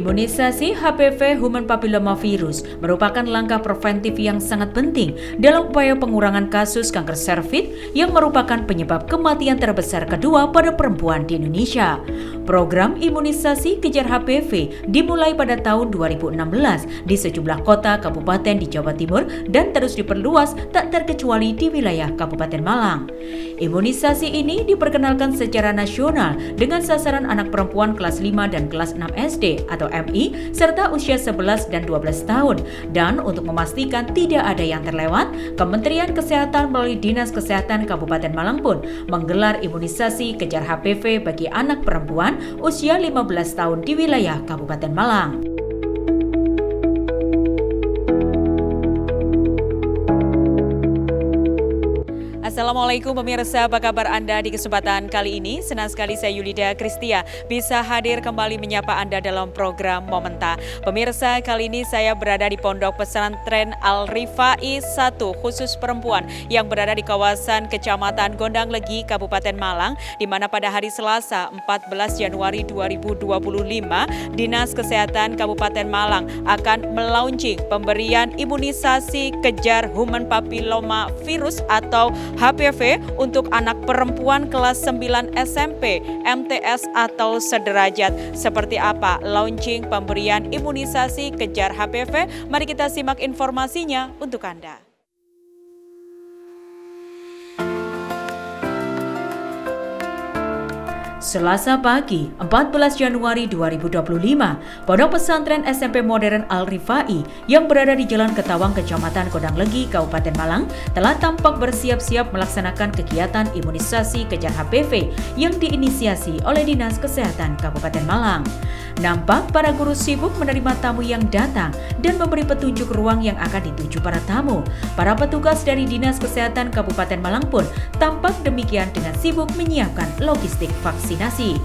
Imunisasi HPV Human Papillomavirus merupakan langkah preventif yang sangat penting dalam upaya pengurangan kasus kanker serviks yang merupakan penyebab kematian terbesar kedua pada perempuan di Indonesia. Program imunisasi kejar HPV dimulai pada tahun 2016 di sejumlah kota kabupaten di Jawa Timur dan terus diperluas tak terkecuali di wilayah Kabupaten Malang. Imunisasi ini diperkenalkan secara nasional dengan sasaran anak perempuan kelas 5 dan kelas 6 SD atau MI serta usia 11 dan 12 tahun. Dan untuk memastikan tidak ada yang terlewat, Kementerian Kesehatan melalui Dinas Kesehatan Kabupaten Malang pun menggelar imunisasi kejar HPV bagi anak perempuan usia 15 tahun di wilayah Kabupaten Malang. Assalamualaikum pemirsa, apa kabar Anda di kesempatan kali ini? Senang sekali saya Yulida Kristia bisa hadir kembali menyapa Anda dalam program Momenta. Pemirsa, kali ini saya berada di Pondok Pesantren Al-Rifai 1 khusus perempuan yang berada di kawasan Kecamatan Gondang Legi, Kabupaten Malang, di mana pada hari Selasa 14 Januari 2025 Dinas Kesehatan Kabupaten Malang akan melaunching pemberian imunisasi kejar Human Papillomavirus atau HPV untuk anak perempuan kelas 9 SMP, MTS atau sederajat. Seperti apa launching pemberian imunisasi kejar HPV? Mari kita simak informasinya untuk Anda. Selasa pagi, 14 Januari 2025, Pondok Pesantren SMP Modern Al-Rifai yang berada di Jalan Ketawang, Kecamatan Gondang Legi, Kabupaten Malang, telah tampak bersiap-siap melaksanakan kegiatan imunisasi kejar HPV yang diinisiasi oleh Dinas Kesehatan Kabupaten Malang. Nampak para guru sibuk menerima tamu yang datang dan memberi petunjuk ruang yang akan dituju para tamu. Para petugas dari Dinas Kesehatan Kabupaten Malang pun tampak demikian dengan sibuk menyiapkan logistik vaksinasi.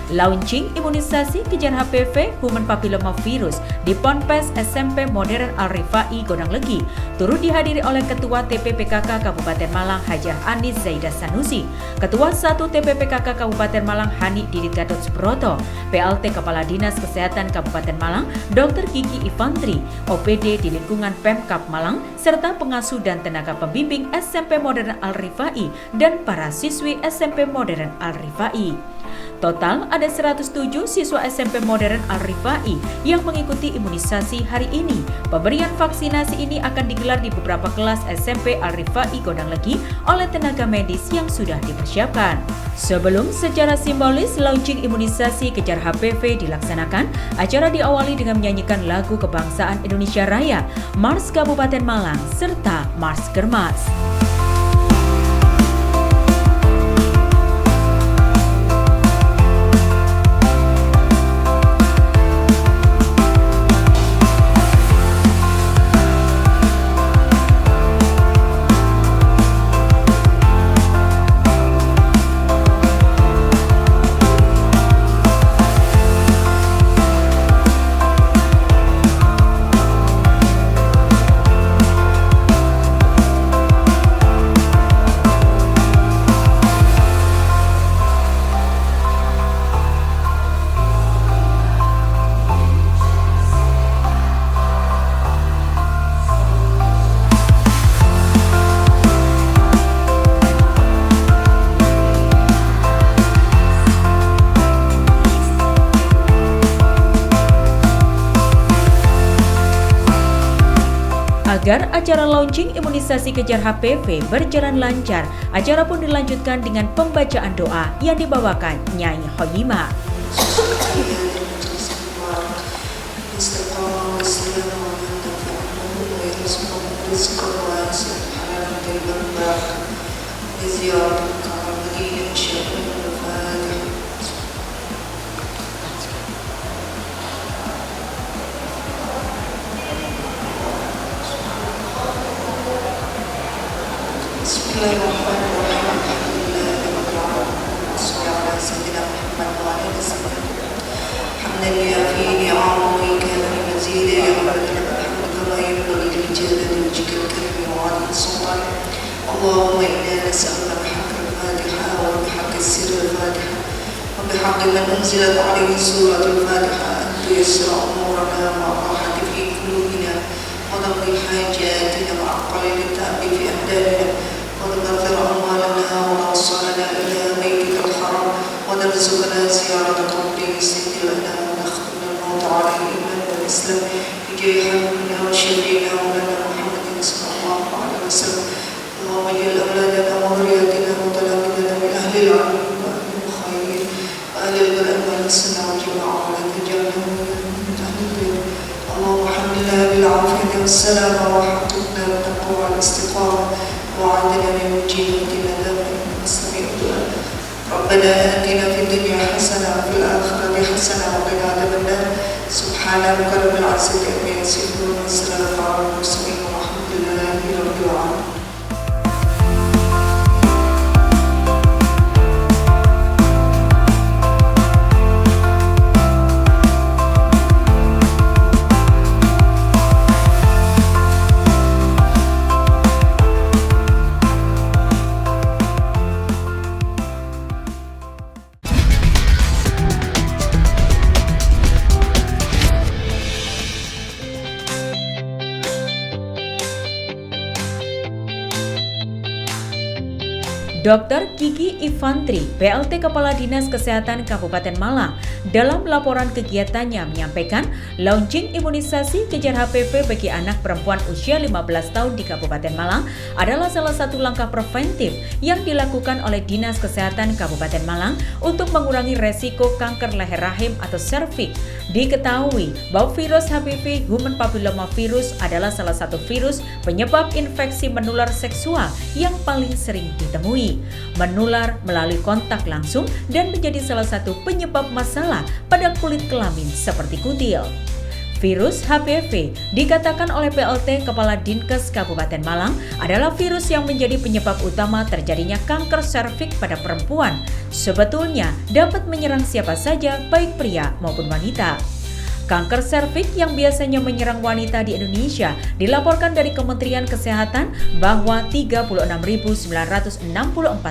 Launching imunisasi kejar HPV Human Papillomavirus di Ponpes SMP Modern Al-Rifai Gondang Legi turut dihadiri oleh Ketua TPPKK Kabupaten Malang Hajah Anis Zaidah Sanusi, Ketua 1 TPPKK Kabupaten Malang Hani Didit Gatot Subroto, PLT Kepala Dinas Kesehatan Kabupaten Malang Dr. Kiki Ifantri, OPD di lingkungan Pemkab Malang, serta pengasuh dan tenaga pembimbing SMP Modern Al-Rifai dan para siswi SMP Modern Al-Rifai. Total ada 107 siswa SMP Modern Al-Rifai yang mengikuti imunisasi hari ini. Pemberian vaksinasi ini akan digelar di beberapa kelas SMP Al-Rifai Gondang Legi oleh tenaga medis yang sudah dipersiapkan. Sebelum secara simbolis launching imunisasi kejar HPV dilaksanakan, acara diawali dengan menyanyikan lagu kebangsaan Indonesia Raya, Mars Kabupaten Malang, serta Mars Germas. Agar acara launching imunisasi kejar HPV berjalan lancar, acara pun dilanjutkan dengan pembacaan doa yang dibawakan Nyai Hoyima. Bismillahirrahmanirrahim. Alhamdulillahirrahmanirrahim. Wassallallahu ala sayyidina Muhammad wa alihi wasallam. Hamdan yafi ni'amahu wa kana min mazidi ya rabbana hamdan la yabghi lil jalali wajhikal karim wa ala sultan. Allahumma inna nas'aluka bihaqq al-Fatiha wa bihaqq sirr al-Fatiha wa bihaqq man unzilat alayhi suratul Fatiha. ويسر أمورنا مع الراحة في قلوبنا وتقضي حاجاتنا مع قليل التأب في أبداننا وتكثر أموالنا وأوصالنا إلى بيتك الحرام وترزقنا زيارة قبره سيد الأنام ونختم الموت على الإيمان والإسلام بجاه حبيبنا وشفينا مولانا محمد صلى الله عليه وسلم. اللهم اجعل أولادنا وذرياتنا وتلاميذنا من أهل العلم وأهل الخير وأهل البلاء والسنة والجماعة ولا تجعلهم من أهل الدين. اللهم حملنا بالعافية والسلامة وحققنا بالتقوى والاستقامة وعندنا من وجيهتنا ذنبا السميع الدعاء. ربنا آتنا في الدنيا حسنة وفي الآخرة حسنة وقنا عذاب النار. سبحان ربك رب العزة عما يصفون وسلام على المرسلين والحمد لله رب العالمين. Dr. Kiki Ifantri, PLT Kepala Dinas Kesehatan Kabupaten Malang, dalam laporan kegiatannya menyampaikan launching imunisasi kejar HPV bagi anak perempuan usia 15 tahun di Kabupaten Malang adalah salah satu langkah preventif yang dilakukan oleh Dinas Kesehatan Kabupaten Malang untuk mengurangi resiko kanker leher rahim atau serviks. Diketahui bahwa virus HPV Human Papillomavirus adalah salah satu virus penyebab infeksi menular seksual yang paling sering ditemui. Menular melalui kontak langsung dan menjadi salah satu penyebab masalah pada kulit kelamin seperti kutil. Virus HPV dikatakan oleh PLT Kepala Dinkes Kabupaten Malang adalah virus yang menjadi penyebab utama terjadinya kanker serviks pada perempuan. Sebetulnya dapat menyerang siapa saja, baik pria maupun wanita. Kanker serviks yang biasanya menyerang wanita di Indonesia dilaporkan dari Kementerian Kesehatan bahwa 36.964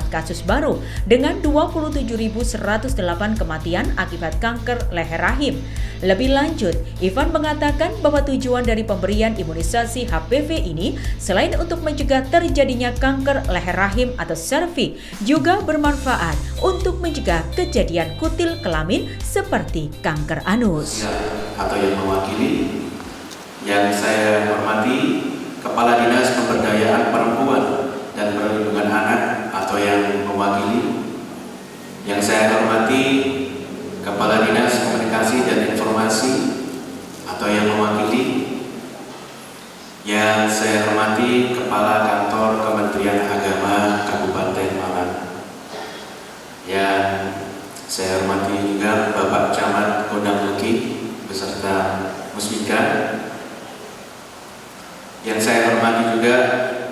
kasus baru dengan 27.108 kematian akibat kanker leher rahim. Lebih lanjut, Ivan mengatakan bahwa tujuan dari pemberian imunisasi HPV ini selain untuk mencegah terjadinya kanker leher rahim atau serviks, juga bermanfaat untuk mencegah kejadian kutil kelamin seperti kanker anus. Atau yang mewakili, yang saya hormati Kepala Dinas Pemberdayaan Perempuan dan Perlindungan Anak atau yang mewakili, yang saya hormati Kepala Dinas Komunikasi dan Informasi atau yang mewakili, yang saya hormati Kepala Kantor Kementerian Agama Kabupaten Malang, yang saya hormati juga Bapak Camat Kodam Legi beserta Musbika, yang saya hormati juga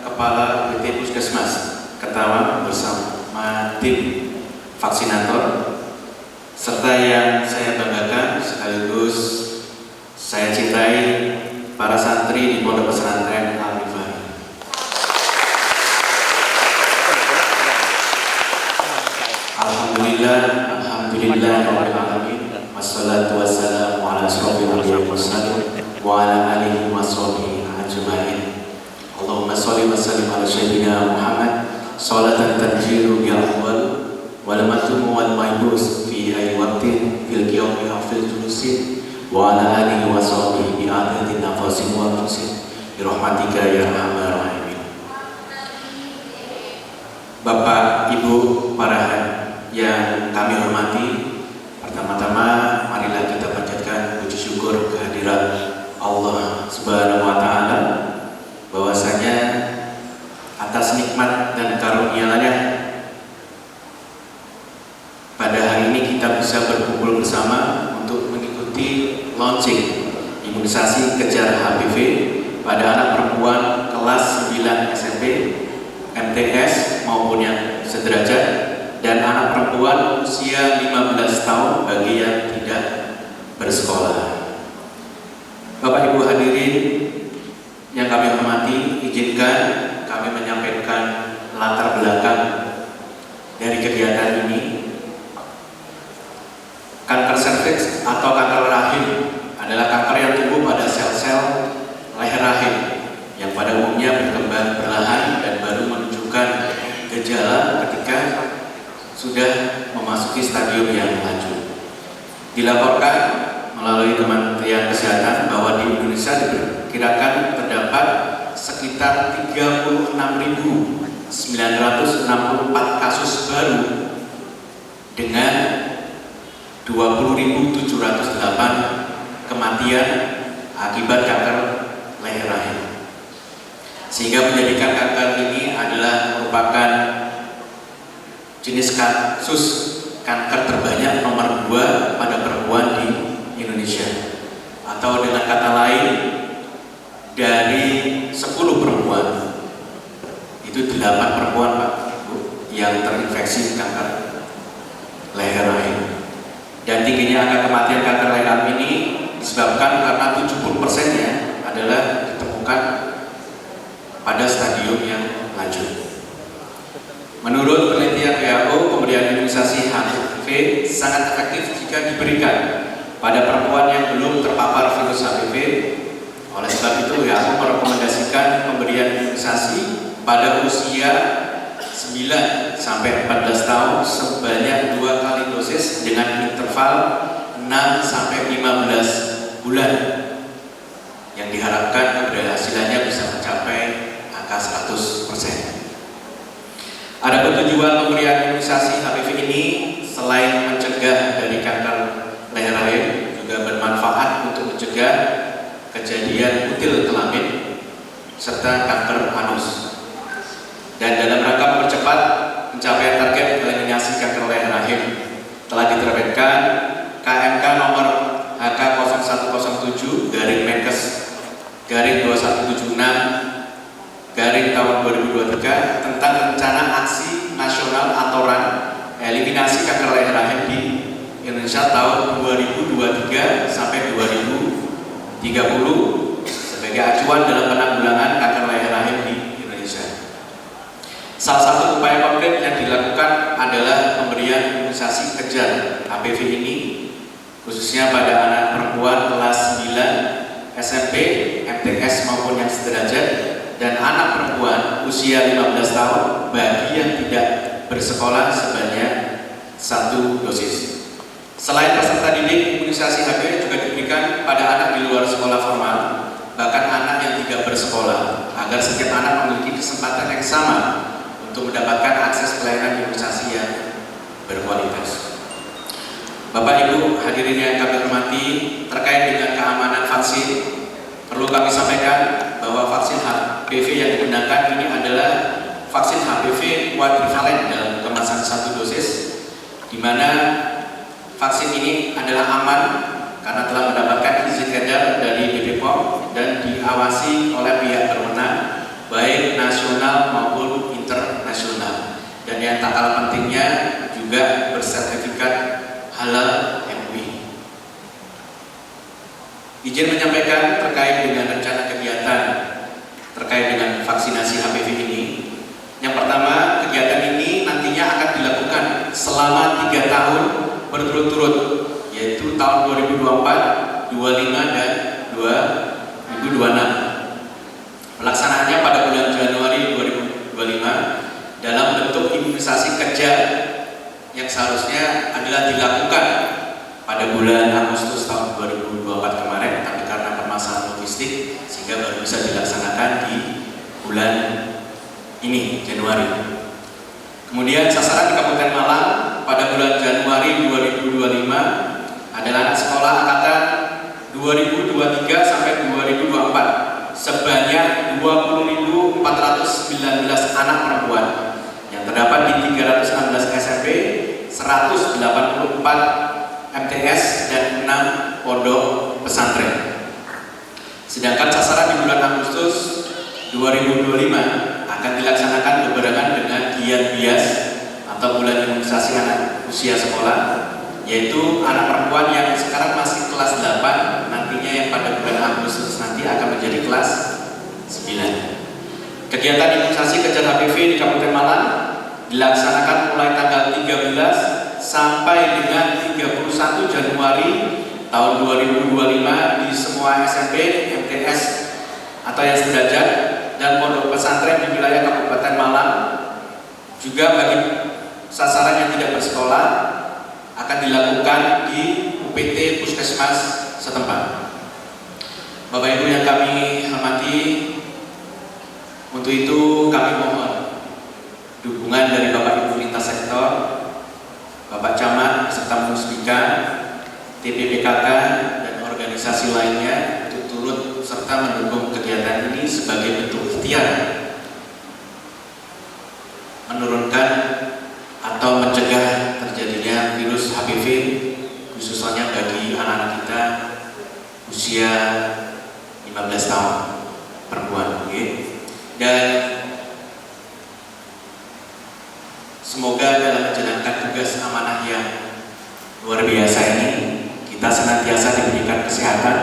Kepala PT Puskesmas Ketawang bersama tim vaksinator, serta yang saya banggakan sekaligus saya cintai para santri di Pondok Pesantren Al-Rifai. Alhamdulillah rabbil alamin. Wassalatu wassalamu ala asyrofil anbiya'i mursalin wa ala alihi wa sahbihi ajma'in. Allahumma sholli wa sallim ala sayyidina Muhammad sholatan tanjiru bil ahwal wal matum wal maybus fi ayyi waqtin fil qiyami aw fil julusin wa ala alihi wa sahbihi bi adadin nafasin wa anfusin bi rahmatika ya arhamar rahimin. Bapak, Ibu, para yang kami hormati, pertama-tama marilah kita panjatkan puji syukur kehadirat Allah Subhanahu wa taala bahwasanya atas nikmat dan karunia-Nya pada hari ini kita bisa berkumpul bersama untuk mengikuti launching imunisasi kejar HPV pada anak perempuan kelas 9 SMP, MTS maupun yang sederajat, dan anak perempuan usia 15 tahun bagi yang tidak bersekolah. Bapak Ibu hadirin yang kami hormati, izinkan kami menyampaikan latar belakang dari kegiatan ini. Kanker serviks atau kanker rahim adalah kanker yang tumbuh pada sel-sel leher rahim yang pada umumnya berkembang perlahan dan baru menunjukkan gejala ketika sudah memasuki stadium yang lanjut. Dilaporkan melalui Kementerian Kesehatan bahwa di Indonesia diperkirakan terdapat sekitar 36.964 kasus baru dengan 20.708 kematian akibat kanker leher rahim, sehingga menjadikan kanker ini adalah merupakan jenis kasus kanker terbanyak nomor 2 pada perempuan di Indonesia, atau dengan kata lain dari 10 perempuan itu 8 perempuan Pak Bu, yang terinfeksi kanker leher rahim. Dan tingginya angka kematian kanker leher rahim ini disebabkan karena 70%-nya adalah ditemukan pada stadium yang lanjut. Menurut penelitian WHO, pemberian imunisasi HPV sangat efektif jika diberikan pada perempuan yang belum terpapar virus HPV. Oleh sebab itu, WHO merekomendasikan pemberian imunisasi pada usia 9 sampai 14 tahun sebanyak 2 kali dosis dengan interval 6 sampai 15 bulan, yang diharapkan keberhasilannya bisa mencapai angka 100%. Adapun tujuan pemberian imunisasi HPV ini selain mencegah dari kanker leher rahim, juga bermanfaat untuk mencegah kejadian kutil kelamin serta kanker anus. Dan dalam rangka mempercepat pencapaian target eliminasi kanker leher rahim, telah diterbitkan KMK nomor HK 0107 Menkes _2176 tahun 2023 tentang rencana aksi nasional atau RAN eliminasi kanker leher rahim di Indonesia tahun 2023 sampai 2030 sebagai acuan dalam penanggulangan kanker leher rahim di Indonesia. Salah satu upaya konkret yang dilakukan adalah pemberian imunisasi kejar HPV ini, khususnya pada anak perempuan kelas 9 SMP, MTS maupun yang sederajat, dan anak perempuan usia 15 tahun bagi yang tidak bersekolah sebanyak 1 dosis. Selain peserta didik, imunisasi HPV juga diberikan pada anak di luar sekolah formal, bahkan anak yang tidak bersekolah, agar setiap anak memiliki kesempatan yang sama untuk mendapatkan akses pelayanan imunisasi yang berkualitas. Bapak Ibu hadirin yang kami hormati, terkait dengan keamanan vaksin, perlu kami sampaikan bahwa vaksin HPV yang digunakan ini adalah vaksin HPV quadrivalent dalam kemasan 1 dosis, di mana vaksin ini adalah aman karena telah mendapatkan izin edar dari BP POM dan diawasi oleh pihak berwenang baik nasional maupun internasional, dan yang tak kalah pentingnya juga bersertifikat halal MUI. Izin menyampaikan terkait dengan rencana kegiatan terkait dengan vaksinasi HPV ini. Yang pertama, kegiatan ini nantinya akan dilakukan selama 3 tahun berturut-turut, yaitu tahun 2024, 25 dan 2026. Pelaksanaannya pada bulan Januari 2025 dalam bentuk imunisasi kejar yang seharusnya adalah dilakukan pada bulan Agustus tahun 2024 kemarin, tapi karena permasalahan logistik sehingga baru bisa dilaksanakan di bulan ini, Januari. Kemudian sasaran di Kabupaten Malang pada bulan Januari 2025 adalah anak sekolah angkatan 2023 sampai 2024 sebanyak 20.419 anak perempuan yang terdapat di 316 SMP, 184 MTS dan 6 pondok pesantren. Sedangkan sasaran di bulan Agustus 2025 akan dilaksanakan berbarengan dengan giat bias atau bulan imunisasi anak usia sekolah, yaitu anak perempuan yang sekarang masih kelas 8, nantinya yang pada bulan Agustus nanti akan menjadi kelas 9. Kegiatan imunisasi kejar HPV di Kabupaten Malang dilaksanakan mulai tanggal 13 sampai dengan 31 Januari tahun 2025 di semua SMP, MTS atau yang sederajat dan pondok pesantren di wilayah Kabupaten Malang, juga bagi sasaran yang tidak bersekolah akan dilakukan di UPT Puskesmas setempat. Bapak Ibu yang kami hormati, untuk itu kami mohon dukungan dari Bapak Ibu lintas sektor, Bapak Camat serta Musbika, TPPKK dan organisasi lainnya untuk turut serta mendukung kegiatan ini sebagai bentuk ikhtiar menurunkan atau mencegah terjadinya virus HPV, khususnya bagi anak-anak kita usia 15 tahun perempuan. Dan semoga dalam menjalankan tugas amanah yang luar biasa ini kita senantiasa diberikan kesehatan,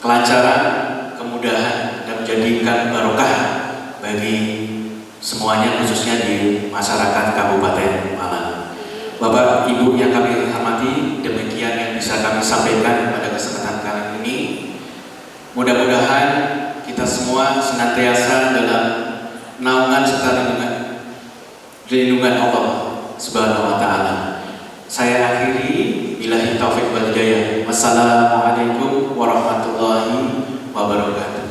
kelancaran, kemudahan, dan menjadikan barokah bagi semuanya, khususnya di masyarakat Kabupaten Malang. Bapak Ibu yang kami hormati, demikian yang bisa kami sampaikan pada kesempatan kali ini. Mudah-mudahan kita semua senantiasa dalam naungan serta lindungan Allah Subhanahu wa Ta'ala. Saya akhiri, billahi taufik wal hidayah. Wassalamualaikum warahmatullahi wabarakatuh.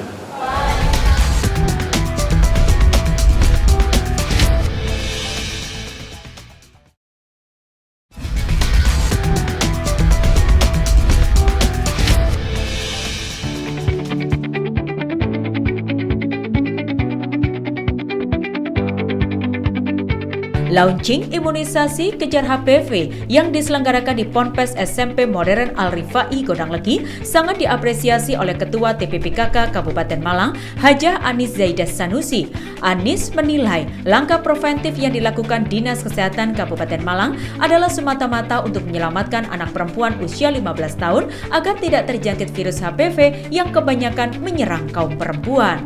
Launching imunisasi kejar HPV yang diselenggarakan di Ponpes SMP Modern Al-Rifai Godang Legi sangat diapresiasi oleh Ketua TPPKK Kabupaten Malang, Hajah Anis Zaidah Sanusi. Anis menilai langkah preventif yang dilakukan Dinas Kesehatan Kabupaten Malang adalah semata-mata untuk menyelamatkan anak perempuan usia 15 tahun agar tidak terjangkit virus HPV yang kebanyakan menyerang kaum perempuan.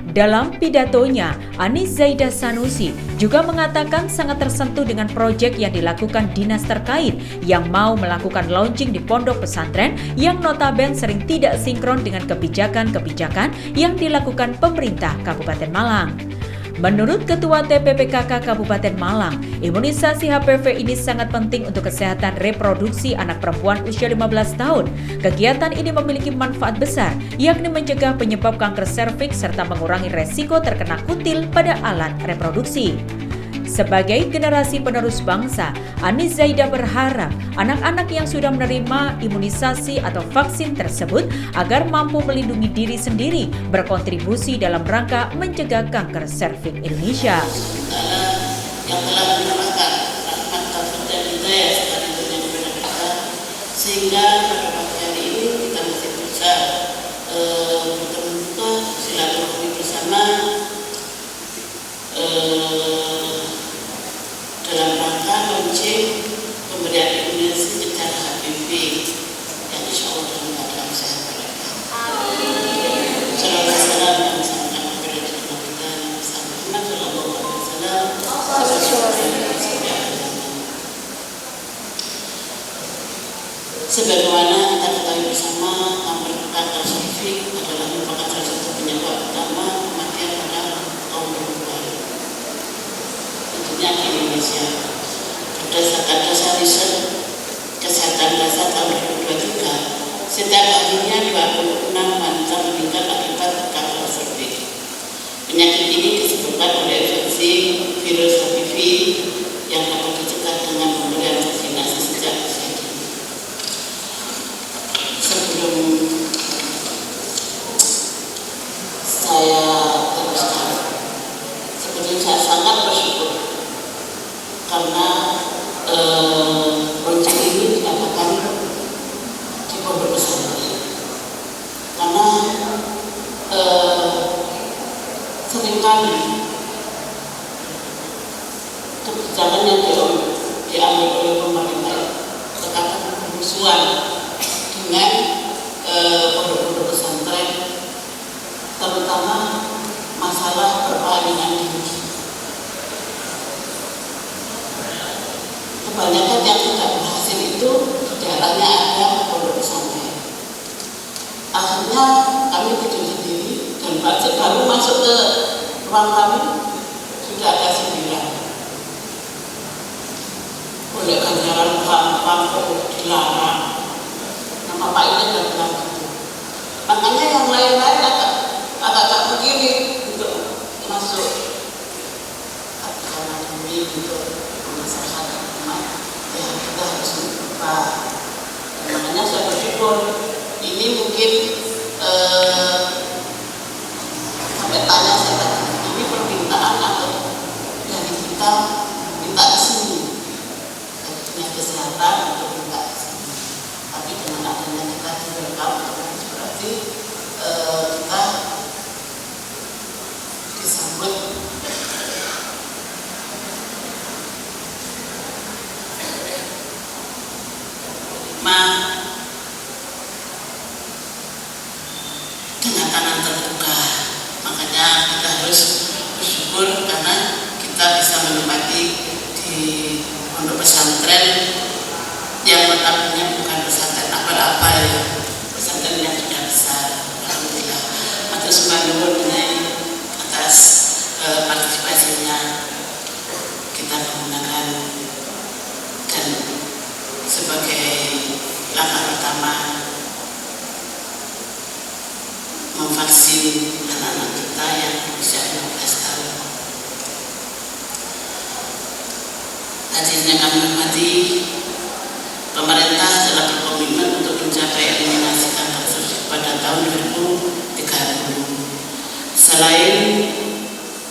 Dalam pidatonya, Anis Zaidah Sanusi juga mengatakan sangat tersentuh dengan proyek yang dilakukan dinas terkait yang mau melakukan launching di pondok pesantren yang notabene sering tidak sinkron dengan kebijakan-kebijakan yang dilakukan pemerintah Kabupaten Malang. Menurut Ketua TPPKK Kabupaten Malang, imunisasi HPV ini sangat penting untuk kesehatan reproduksi anak perempuan usia 15 tahun. Kegiatan ini memiliki manfaat besar, yakni mencegah penyebab kanker serviks serta mengurangi resiko terkena kutil pada alat reproduksi. Sebagai generasi penerus bangsa, Anis Zaidah berharap anak-anak yang sudah menerima imunisasi atau vaksin tersebut agar mampu melindungi diri sendiri, berkontribusi dalam rangka mencegah kanker serviks Indonesia. Yang telah menyerahkan rahmat taufik dan hidayah sekali kepada kita, sehingga pada pagi hari ini kita masih bisa bertemu silaturahmi bersama dalam rangka launching pemberian imunisasi kejar HPV yang insya Allah dalam keadaan sehat mereka. Salam yang disampaikan kepada kita Muhammad Sallallahu Alaihi Wasallam. Sebagaimana kita ketahui bersama, kanker serviks adalah merupakan salah satu penyebab utama kematian pada kaum perempuan. Tentunya di Indonesia, berdasarkan dasar riset kesehatan dasar tahun 2023, setiap harinya 26 wanita meninggal akibat kanker serviks. Penyakit ini disebabkan oleh infeksi virus HPV yang dapat dicegah dengan pemberian vaksinasi sejak usia dini. Sebelum saya teruskan, sebetulnya saya sangat bersyukur karena proyek ini diadakan di pondok pesantren. Karena seringkali kebijakan yang diambil oleh pemerintah terkadang bermusuhan dengan pondok-pondok pesantren, terutama masalah perpalingan dini. Kebanyakan yang tidak berhasil itu di daerahnya ada Akhirnya kami tidur sendiri dan baru masuk ke ruang kami sudah ada 9. Oleh ganjaran kampung dilarang. Nama Pak ini tidak bilang gitu. Makanya yang lain-lain agak begini untuk masuk karena demi untuk masyarakat umat, ya kita harus berubah. Makanya saya bersyukur ini mungkin sampai tanya saya tadi, ini permintaan atau dari kita minta ke sini, punya kesehatan untuk minta ke sini. Tapi dengan adanya kita direkam, berarti kita disambut dengan tangan terbuka. Makanya kita harus bersyukur karena kita bisa menempati di pondok pesantren yang notabene bukan pesantren abal-abal ya, pesantren yang sudah besar. Alhamdulillah. Matur sembah nuwun atas partisipasinya kita menggunakan dan sebagai langkah pertama memvaksin anak-anak kita yang berusia 15 tahun. Hadirin yang kami hormati, pemerintah telah berkomitmen untuk mencapai eliminasi kanker cervix pada tahun 2030. Selain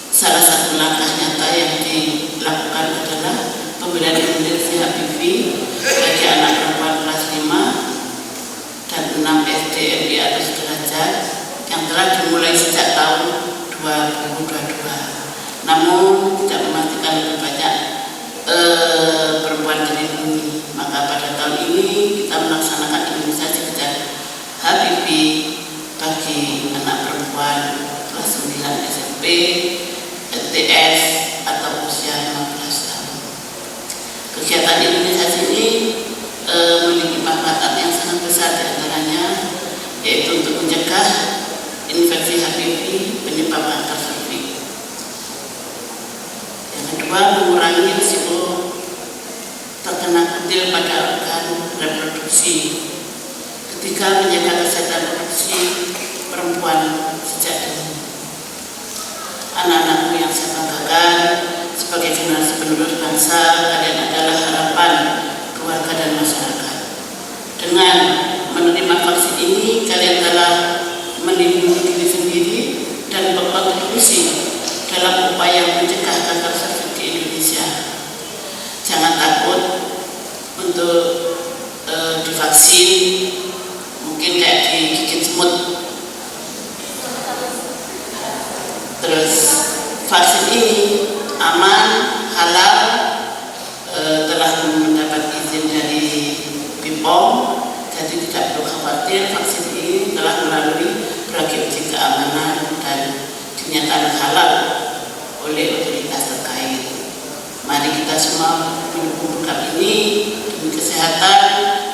salah satu langkah nyata yang dilakukan adalah pemberian imunisasi HPV bagi anak perempuan kelas 5 dan 6 SD di atas derajat yang telah dimulai sejak tahun 2022. Namun tidak memastikan lebih banyak perempuan terlindungi. Maka pada tahun ini kita melaksanakan imunisasi kejar HPV bagi anak perempuan kelas 9 SMP, STS atau usia 15 tahun. Kegiatan imunisasi ini memiliki manfaat yang sangat besar, diantaranya yaitu untuk mencegah infeksi HPV penyebab kanker cervix. Yang kedua, mengurangi risiko terkena kutil pada organ reproduksi. Ketiga, menjaga kesehatan reproduksi perempuan sejak dini. Anak-anakku yang saya banggakan, sebagai generasi penerus bangsa, kalian adalah harapan keluarga dan masyarakat. Dengan menerima vaksin ini, kalian telah melindungi diri sendiri dan berkontribusi dalam upaya mencegah kanker cervix di Indonesia. Jangan takut untuk divaksin, mungkin kayak digigit semut. Terus vaksin ini aman, halal, telah mendapat izin dari BPOM, jadi tidak perlu khawatir. Vaksin ini telah melalui berbagai uji keamanan dan dinyatakan halal oleh otoritas terkait. Mari kita semua mendukung program ini demi kesehatan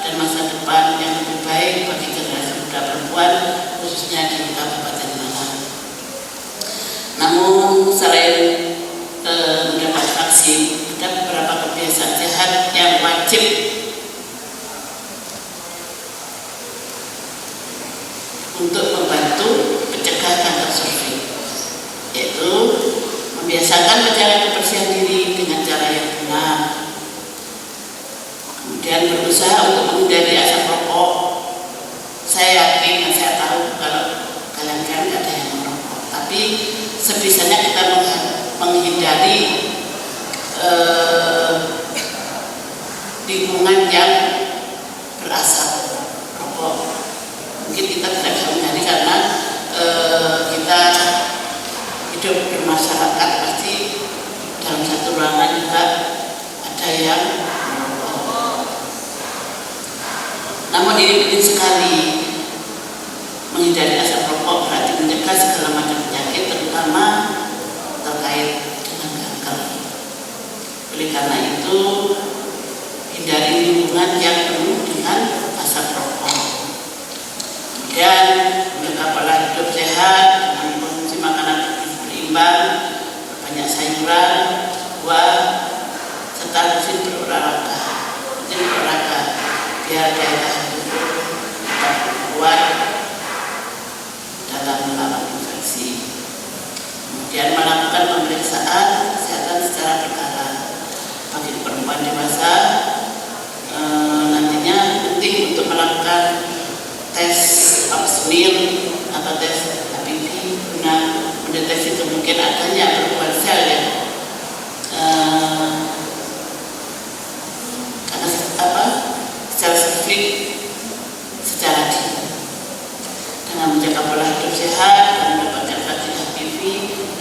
dan masa depan yang lebih baik bagi generasi muda perempuan, khususnya di Kabupaten Malang. Namun selain mendapat vaksin, ada beberapa kebiasaan sehat yang wajib untuk membantu mencegah kanker cervix, yaitu membiasakan menjaga kebersihan diri dengan cara yang benar, kemudian berusaha untuk menghindari asap rokok. Saya yakin dan saya tahu kalau kalian kan tidak ada yang merokok, tapi sebisanya kita menghindari lingkungan yang berasap rokok. Mungkin kita tidak bisa menghindari karena kita hidup bermasyarakat, pasti dalam satu ruangan juga ada yang merokok. Namun ini penting sekali menghindari asap rokok, berarti mencegah segala macam penyakit, terutama terkait dengan kanker. Oleh karena itu, hindari lingkungan yang penuh dengan asap rokok. Kemudian banyak sayuran, buah, serta rutin berolahraga. Biar daya tahan tubuh tetap kuat dalam melawan infeksi. Kemudian melakukan pemeriksaan kesehatan secara berkala. Bagi perempuan dewasa, nantinya penting untuk melakukan tes pap smear atau tes HPV guna mendeteksi kemungkinan adanya perubahan sel yang sel serviks secara dini. Dengan menjaga pola hidup sehat dan mendapatkan vaksin HPV,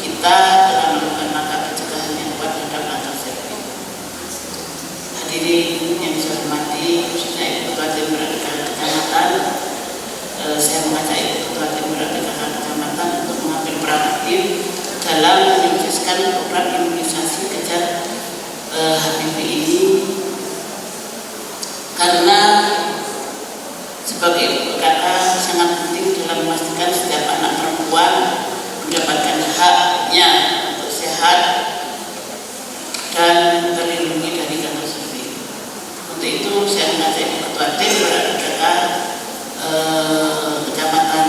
kita telah melakukan langkah pencegahan yang kuat terhadap kanker serviks. Hadirin yang saya hormati, khususnya Ibu Ketua Tim Radikal Kecamatan, saya mengajak Ibu Ketua Tim Radikal Kecamatan untuk mengambil peran aktif dalam menyukseskan program imunisasi kejar HPV ini, karena sebagai ibu kakak sangat penting dalam memastikan setiap anak perempuan mendapatkan haknya untuk sehat dan terlindungi dari kanker serviks. Untuk itu saya mengajak Ibu Ketua Tim Radikal Kecamatan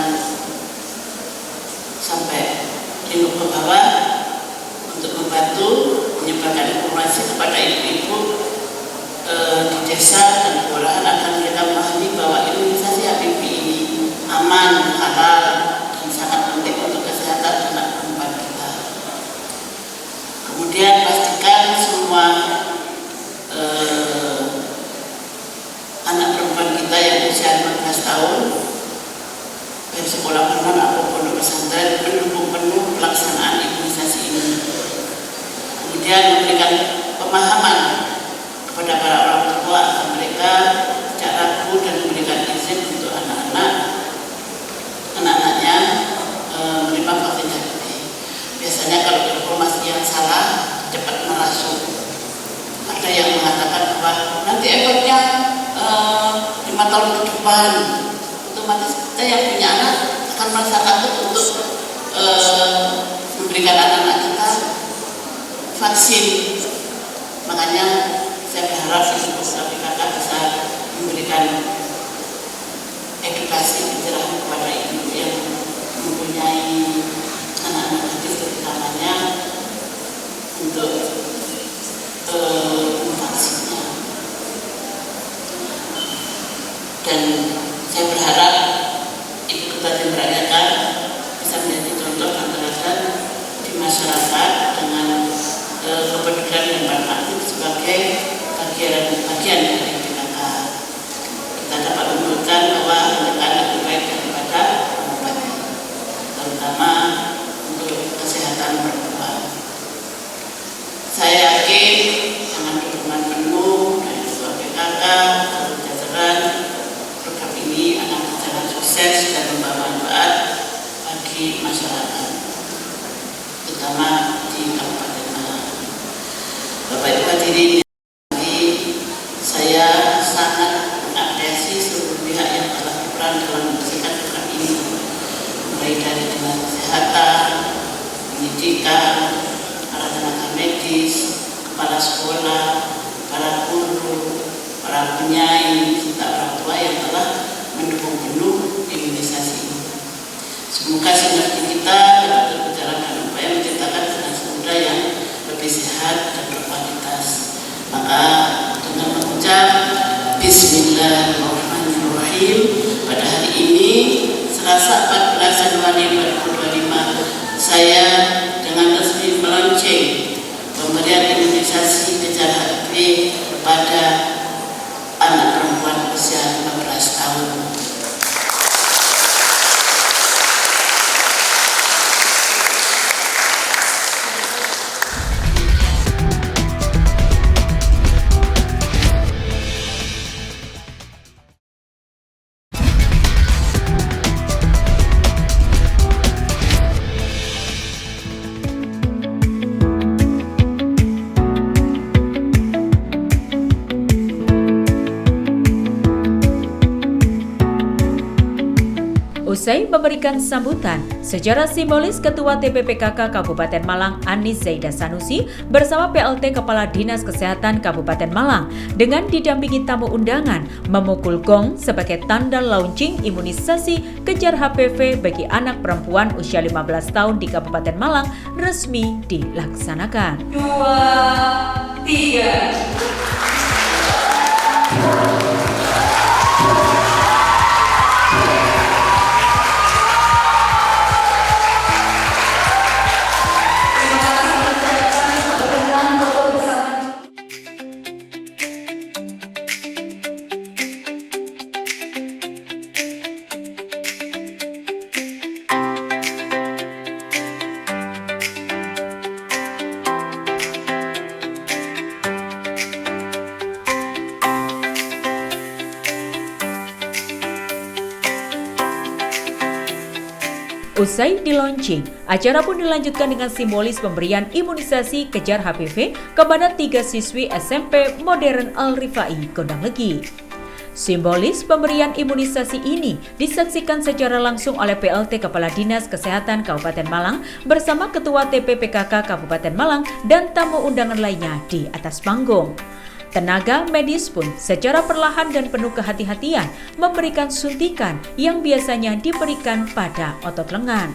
sampai lingkup ke bawah untuk membantu menyebarkan informasi kepada ibu-ibu di desa dan kelurahan agar mereka memahami bahwa imunisasi HPV ini aman, halal, dan sangat penting untuk kesehatan anak perempuan kita. Kemudian pastikan semua anak perempuan kita yang usia 15 tahun baik sekolah formal maupun pondok pesantren mendukung penuh pelaksanaan imunisasi ini. Kemudian memberikan pemahaman kepada para orang tua agar mereka tidak ragu dan memberikan izin untuk anak-anaknya menerima vaksin HPV. Biasanya kalau informasi yang salah cepat merasuk. Ada yang mengatakan bahwa nanti efeknya 5 tahun ke depan, otomatis kita yang punya anak akan merasa takut untuk memberikan anak-anak kita vaksin. Makanya saya berharap Ibu Ketua bisa memberikan edukasi pencerahan kepada ibu yang mempunyai anak-anak gadis, terutamanya untuk vaksinnya. Dan saya berharap Ibu Ketua Tim Radikal bisa menjadi contoh dan teladan di masyarakat dengan kepedulian dan beraktif sebagai bagian dari PKK. Kita dapat menunjukkan bahwa anak-anak lebih baik daripada pengobatan, terutama untuk kesehatan perempuan. Saya yakin dengan dukungan penuh dari Ketua PKK dan jajaran, program ini akan berjalan sukses dan membawa manfaat bagi masyarakat, terutama di Kabupaten Malang. Bapak Ibu hadirin, saya sangat mengapresiasi seluruh pihak yang telah berperan dalam membersihkan program ini, mulai dari dinas kesehatan, pendidikan, para tenaga medis, kepala sekolah, para guru, para penyaing, serta orang tua yang telah mendukung penuh imunisasi ini. Semoga sinergi kita dapat berjalan dengan upaya menciptakan generasi muda yang lebih sehat dan berkualitas. Maka dengan mengucap Bismillahirrahmanirrahim, pada hari ini Selasa 14 Januari 2025, saya dengan resmi melaunching pemberian imunisasi kejar HPV pada anak perempuan usia 15 tahun. Usai memberikan sambutan, secara simbolis Ketua TPPKK Kabupaten Malang Anis Zaida Sanusi bersama PLT Kepala Dinas Kesehatan Kabupaten Malang dengan didampingi tamu undangan memukul gong sebagai tanda launching imunisasi kejar HPV bagi anak perempuan usia 15 tahun di Kabupaten Malang resmi dilaksanakan. 2, 3. Usai di-launching, acara pun dilanjutkan dengan simbolis pemberian imunisasi kejar HPV kepada 3 siswi SMP Modern Al-Rifai Gondang Legi. Simbolis pemberian imunisasi ini disaksikan secara langsung oleh PLT Kepala Dinas Kesehatan Kabupaten Malang bersama Ketua TPPKK Kabupaten Malang dan tamu undangan lainnya di atas panggung. Tenaga medis pun secara perlahan dan penuh kehati-hatian memberikan suntikan yang biasanya diberikan pada otot lengan.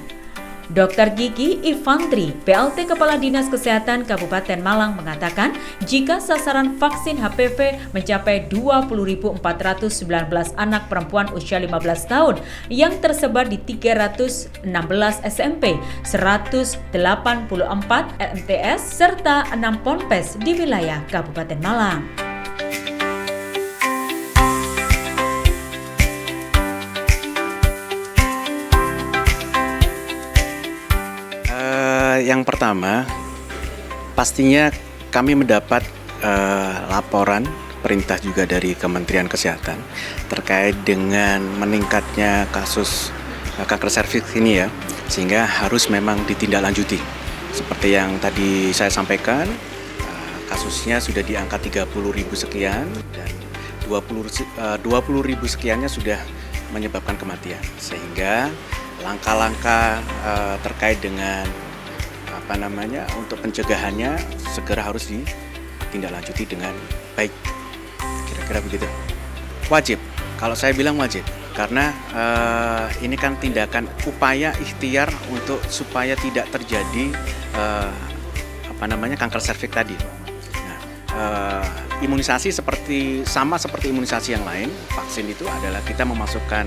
Dr. Gigi Ivantri, PLT Kepala Dinas Kesehatan Kabupaten Malang mengatakan jika sasaran vaksin HPV mencapai 20.419 anak perempuan usia 15 tahun yang tersebar di 316 SMP, 184 MTS, serta 6 Ponpes di wilayah Kabupaten Malang. Yang pertama, pastinya kami mendapat laporan perintah juga dari Kementerian Kesehatan terkait dengan meningkatnya kasus kanker serviks ini ya, sehingga harus memang ditindaklanjuti. Seperti yang tadi saya sampaikan, kasusnya sudah di angka 30.000 sekian dan 20.000 sekiannya sudah menyebabkan kematian, sehingga langkah-langkah terkait dengan untuk pencegahannya segera harus ditindaklanjuti dengan baik. Kira-kira begitu. Wajib. Kalau saya bilang wajib, karena ini kan tindakan upaya ikhtiar untuk supaya tidak terjadi kanker serviks tadi. Nah, imunisasi sama seperti imunisasi yang lain, vaksin itu adalah kita memasukkan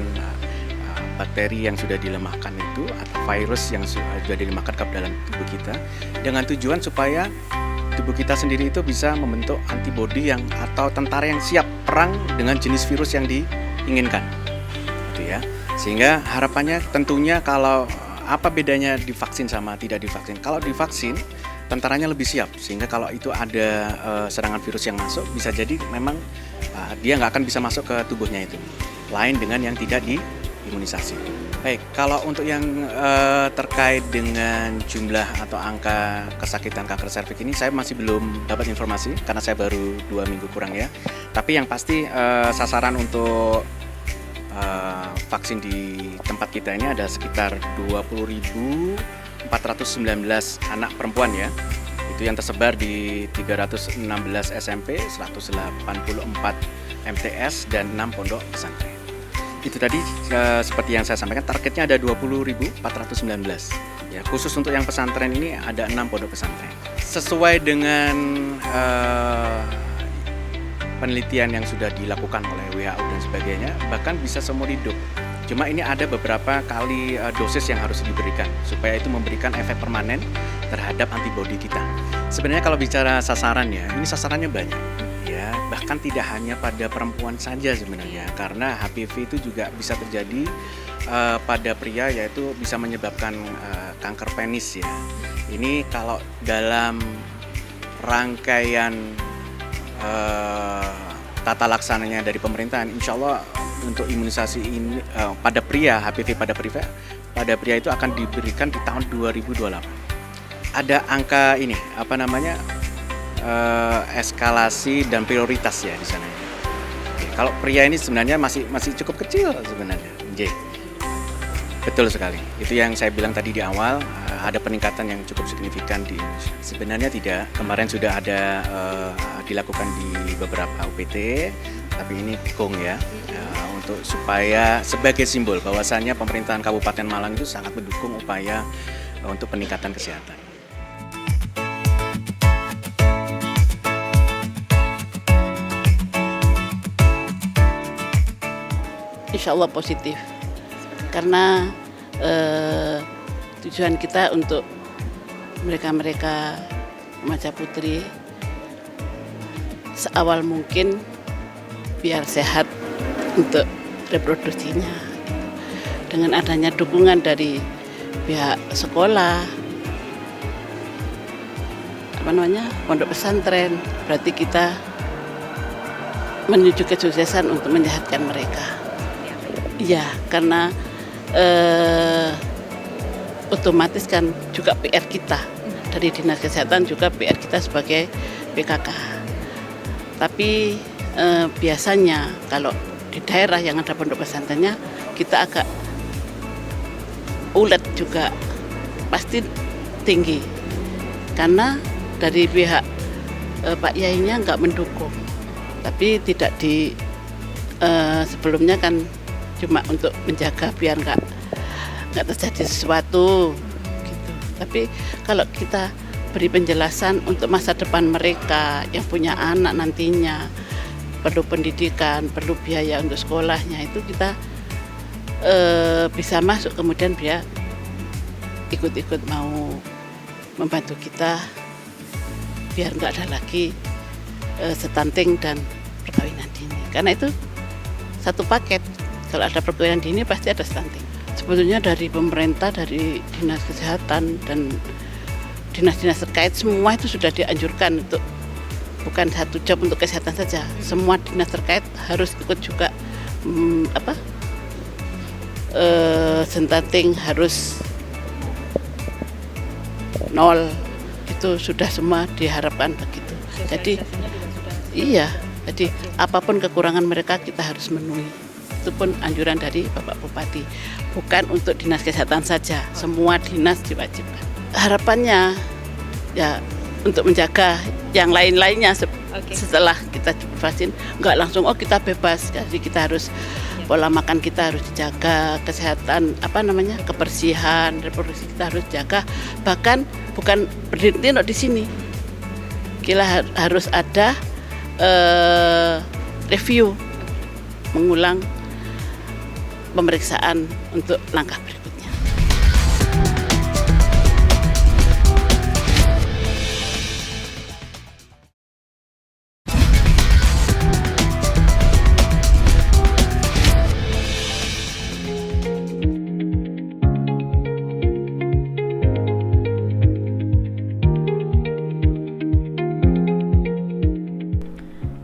bakteri yang sudah dilemahkan itu atau virus yang sudah dilemahkan ke dalam tubuh kita dengan tujuan supaya tubuh kita sendiri itu bisa membentuk antibodi atau tentara yang siap perang dengan jenis virus yang diinginkan, gitu ya. Sehingga harapannya tentunya kalau apa bedanya divaksin sama tidak divaksin? Kalau divaksin tentaranya lebih siap, sehingga kalau itu ada serangan virus yang masuk bisa jadi memang dia nggak akan bisa masuk ke tubuhnya itu. Lain dengan yang tidak imunisasi. Baik, kalau untuk yang terkait dengan jumlah atau angka kesakitan kanker serviks ini saya masih belum dapat informasi karena saya baru 2 minggu kurang ya. Tapi yang pasti sasaran untuk vaksin di tempat kita ini ada sekitar 20.419 anak perempuan ya. Itu yang tersebar di 316 SMP, 184 MTS dan 6 pondok pesantren. Itu tadi seperti yang saya sampaikan, targetnya ada 20.419. Ya, khusus untuk yang pesantren ini ada 6 pondok pesantren. Sesuai dengan penelitian yang sudah dilakukan oleh WHO dan sebagainya, bahkan bisa seumur hidup. Cuma ini ada beberapa kali dosis yang harus diberikan supaya itu memberikan efek permanen terhadap antibodi kita. Sebenarnya kalau bicara sasarannya, ini sasarannya banyak. Ya, bahkan tidak hanya pada perempuan saja sebenarnya, karena HPV itu juga bisa terjadi pada pria, yaitu bisa menyebabkan kanker penis ya. Ini kalau dalam rangkaian tata laksananya dari pemerintahan, insya Allah untuk imunisasi ini pada pria, HPV pada pria itu akan diberikan di tahun 2028. Ada angka ini, eskalasi dan prioritas ya di sana. Oke, kalau pria ini sebenarnya masih cukup kecil sebenarnya. Betul sekali. Itu yang saya bilang tadi di awal, ada peningkatan yang cukup signifikan di Indonesia. Sebenarnya tidak. Kemarin sudah ada dilakukan di beberapa UPT, tapi ini KONG ya, untuk supaya sebagai simbol bahwasannya pemerintahan Kabupaten Malang itu sangat mendukung upaya untuk peningkatan kesehatan. Insya Allah positif, karena tujuan kita untuk mereka-mereka remaja putri seawal mungkin biar sehat untuk reproduksinya. Dengan adanya dukungan dari pihak sekolah, pondok pesantren, berarti kita menuju kesuksesan untuk menyehatkan mereka. Iya, karena otomatis kan juga PR kita dari Dinas Kesehatan, juga PR kita sebagai PKK. Tapi biasanya kalau di daerah yang ada pondok pesantrennya, kita agak ulet juga, pasti tinggi. Karena dari pihak Pak Yainya nggak mendukung, tapi tidak di sebelumnya kan cuma untuk menjaga biar nggak terjadi sesuatu gitu. Tapi kalau kita beri penjelasan untuk masa depan mereka yang punya anak nantinya, perlu pendidikan, perlu biaya untuk sekolahnya, itu kita bisa masuk, kemudian dia ikut-ikut mau membantu kita biar nggak ada lagi stunting dan perkawinan dini. Karena itu satu paket. Kalau ada perkawinan dini pasti ada stunting. Sebetulnya dari pemerintah, dari Dinas Kesehatan dan dinas-dinas terkait, semua itu sudah dianjurkan untuk bukan satu job untuk kesehatan saja. Semua dinas terkait harus ikut juga stunting harus 0. Itu sudah semua diharapkan begitu. Jadi iya, jadi apapun kekurangan mereka kita harus memenuhi. Itu pun anjuran dari Bapak Bupati, bukan untuk Dinas Kesehatan saja, semua dinas diwajibkan. Harapannya ya untuk menjaga yang lain-lainnya setelah kita divaksin, nggak langsung kita bebas. Jadi kita harus pola makan kita harus dijaga, kesehatan kebersihan reproduksi kita harus jaga. Bahkan bukan berhenti di sini, kita harus ada review, mengulang pemeriksaan untuk langkah berikutnya.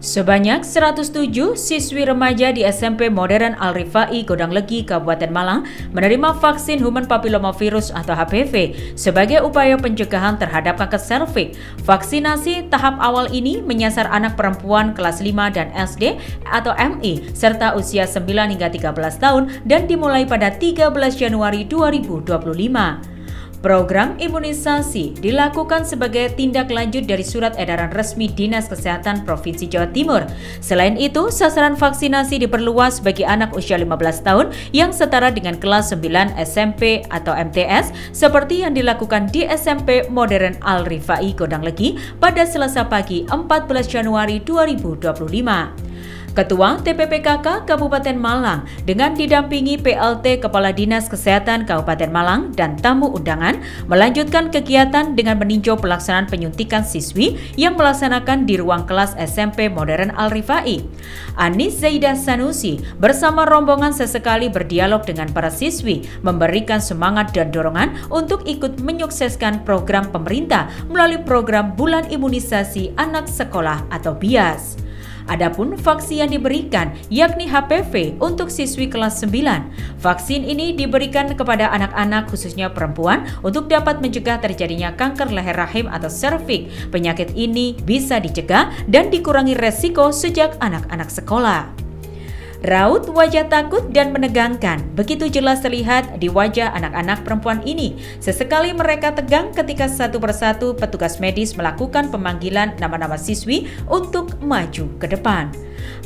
Sebanyak 107 siswi remaja di SMP Modern Al-Rifai Godang Legi, Kabupaten Malang menerima vaksin human papillomavirus atau HPV sebagai upaya pencegahan terhadap kanker serviks. Vaksinasi tahap awal ini menyasar anak perempuan kelas 5 dan SD atau MI serta usia 9 hingga 13 tahun dan dimulai pada 13 Januari 2025. Program imunisasi dilakukan sebagai tindak lanjut dari surat edaran resmi Dinas Kesehatan Provinsi Jawa Timur. Selain itu, sasaran vaksinasi diperluas bagi anak usia 15 tahun yang setara dengan kelas 9 SMP atau MTS seperti yang dilakukan di SMP Modern Al-Rifai Godang Legi pada Selasa pagi 14 Januari 2025. Ketua TPPKK Kabupaten Malang dengan didampingi PLT Kepala Dinas Kesehatan Kabupaten Malang dan tamu undangan melanjutkan kegiatan dengan meninjau pelaksanaan penyuntikan siswi yang melaksanakan di ruang kelas SMP Modern Al-Rifai. Anis Zaidah Sanusi bersama rombongan sesekali berdialog dengan para siswi, memberikan semangat dan dorongan untuk ikut menyukseskan program pemerintah melalui program Bulan Imunisasi Anak Sekolah atau BIAS. Adapun vaksin yang diberikan yakni HPV untuk siswi kelas 9. Vaksin ini diberikan kepada anak-anak khususnya perempuan untuk dapat mencegah terjadinya kanker leher rahim atau serviks. Penyakit ini bisa dicegah dan dikurangi resiko sejak anak-anak sekolah. Raut wajah takut dan menegangkan begitu jelas terlihat di wajah anak-anak perempuan ini. Sesekali mereka tegang ketika satu persatu petugas medis melakukan pemanggilan nama-nama siswi untuk maju ke depan.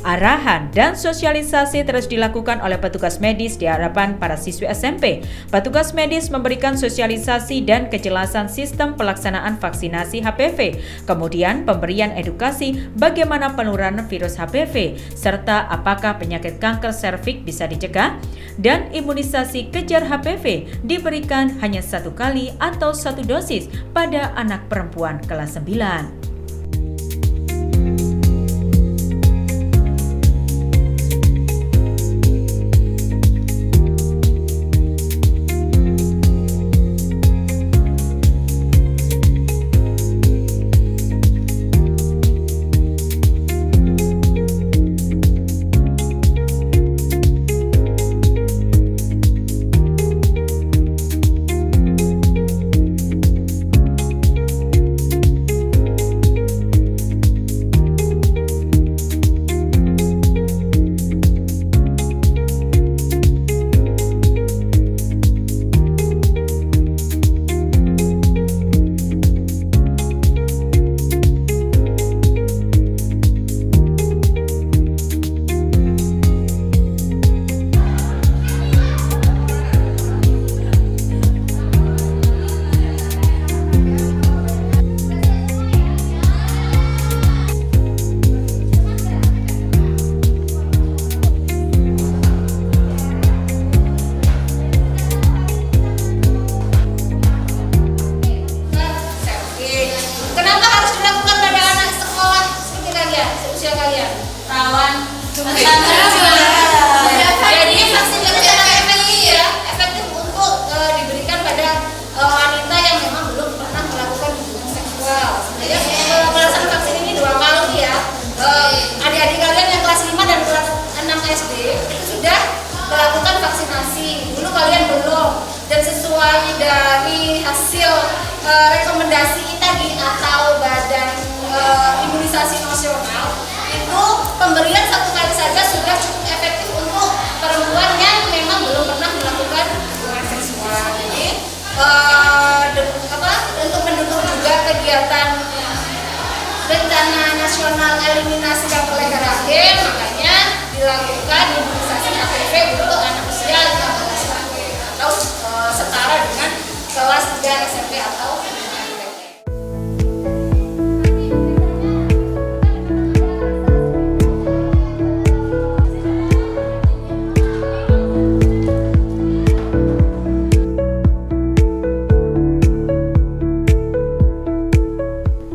Arahan dan sosialisasi terus dilakukan oleh petugas medis di hadapan para siswi SMP. Petugas medis memberikan sosialisasi dan kejelasan sistem pelaksanaan vaksinasi HPV, kemudian pemberian edukasi bagaimana penularan virus HPV, serta apakah penyakit kanker serviks bisa dicegah, dan imunisasi kejar HPV diberikan hanya 1 kali atau 1 dosis pada anak perempuan kelas 9. Kenapa harus dilakukan pada anak sekolah seperti kalian, seusia kalian? Rawan. Jadi vaksin kejar HPV ini ya efektif untuk diberikan pada wanita yang memang belum pernah melakukan hubungan seksual. Jadi pelaksanaan vaksin ini 2 kali ya. Adik-adik kalian yang kelas 5 dan kelas 6 SD itu sudah melakukan vaksinasi. Dulu kalian belum, dan sesuai dari hasil rekomendasi ITAGI atau Badan Imunisasi Nasional, itu pemberian 1 kali saja sudah cukup efektif untuk perempuan yang memang belum pernah melakukan hubungan seksual. Jadi untuk mendukung juga kegiatan Rencana Nasional Eliminasi Kanker Leher Rahim, makanya dilakukan imunisasi HPV untuk anak usia 15 tahun atau setara dengan kelas 3 SMP atau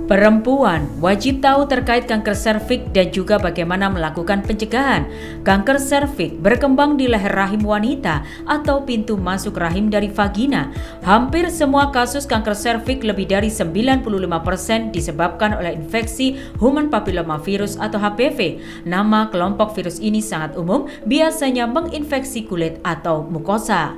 Perempuan wajib tahu terkait kanker serviks dan juga bagaimana melakukan pencegahan. Kanker serviks berkembang di leher rahim wanita atau pintu masuk rahim dari vagina. Hampir semua kasus kanker serviks lebih dari 95% disebabkan oleh infeksi human papillomavirus atau HPV. Nama kelompok virus ini sangat umum, biasanya menginfeksi kulit atau mukosa.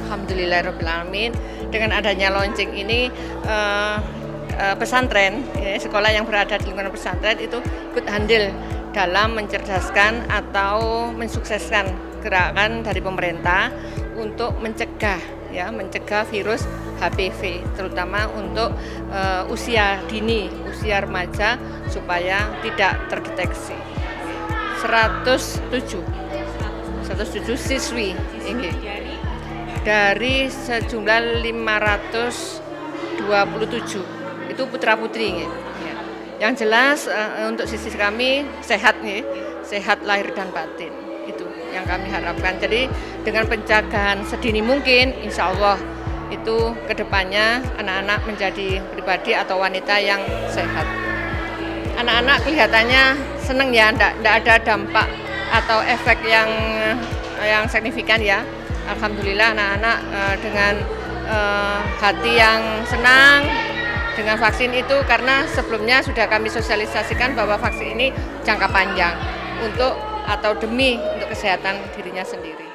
Alhamdulillahirrahmanirrahim. Dengan adanya launching ini pesantren, sekolah yang berada di lingkungan pesantren itu ikut andil dalam mencerdaskan atau mensukseskan gerakan dari pemerintah untuk mencegah virus HPV, terutama untuk usia dini, usia remaja supaya tidak terdeteksi. 107 siswi ini dari sejumlah 527 itu putra putri ya. Yang jelas untuk sisi kami sehat nih, sehat lahir dan batin itu yang kami harapkan. Jadi dengan pencegahan sedini mungkin, insya Allah itu kedepannya anak-anak menjadi pribadi atau wanita yang sehat. Anak-anak kelihatannya senang ya, tidak ada dampak atau efek yang signifikan ya. Alhamdulillah anak-anak dengan hati yang senang dengan vaksin itu, karena sebelumnya sudah kami sosialisasikan bahwa vaksin ini jangka panjang untuk atau demi untuk kesehatan dirinya sendiri.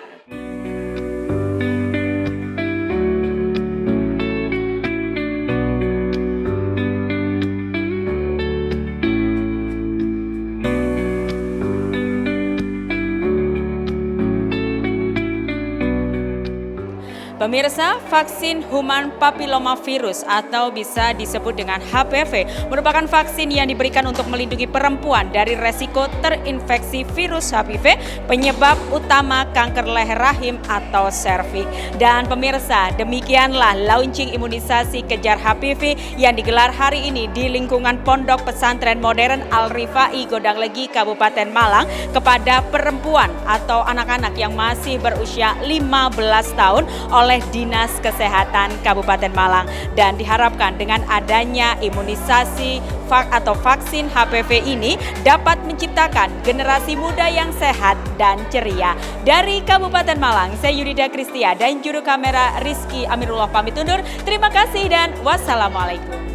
Pemirsa, vaksin human papillomavirus atau bisa disebut dengan HPV merupakan vaksin yang diberikan untuk melindungi perempuan dari resiko terinfeksi virus HPV penyebab utama kanker leher rahim atau serviks. Dan pemirsa, demikianlah launching imunisasi kejar HPV yang digelar hari ini di lingkungan Pondok Pesantren Modern Al-Rifai Godang Legi, Kabupaten Malang kepada perempuan atau anak-anak yang masih berusia 15 tahun oleh Dinas Kesehatan Kabupaten Malang, dan diharapkan dengan adanya imunisasi atau vaksin HPV ini dapat menciptakan generasi muda yang sehat dan ceria. Dari Kabupaten Malang, saya Yudhida Kristia dan juru kamera Rizky Amirullah pamit undur. Terima kasih dan wassalamualaikum.